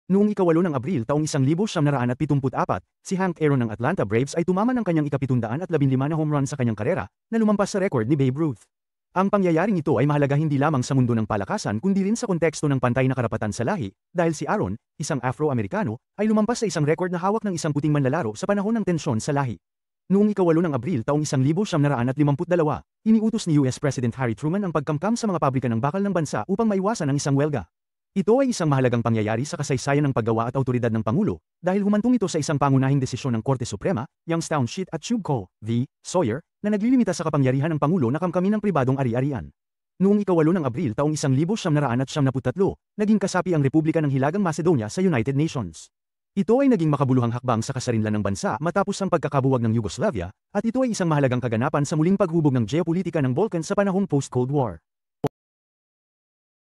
Noong ika-8 ng Abril taong 1974, si Hank Aaron ng Atlanta Braves ay tumama ng kanyang ika-715 na home run sa kanyang karera, na lumampas sa record ni Babe Ruth. Ang pangyayaring ito ay mahalaga hindi lamang sa mundo ng palakasan kundi rin sa konteksto ng pantay na karapatan sa lahi, dahil si Aaron, isang Afro-Amerikano, ay lumampas sa isang record na hawak ng isang puting manlalaro sa panahon ng tensyon sa lahi. Noong ika-8 ng Abril taong 1952, iniutos ni US President Harry Truman ang pagkamkam sa mga pabrika ng bakal ng bansa upang maiwasan ang isang welga. Ito ay isang mahalagang pangyayari sa kasaysayan ng paggawa at autoridad ng Pangulo, dahil humantong ito sa isang pangunahing desisyon ng Korte Suprema, Youngstown Sheet at Tube Co. v. Sawyer, na naglilimita sa kapangyarihan ng Pangulo na kamkamin ng pribadong ari-arian. Noong ika-8 ng Abril taong 1973, naging kasapi ang Republika ng Hilagang Macedonia sa United Nations. Ito ay naging makabuluhang hakbang sa kasarinlan ng bansa matapos ang pagkakabuwag ng Yugoslavia, at ito ay isang mahalagang kaganapan sa muling paghubog ng geopolitika ng Balkan sa panahong post-Cold War.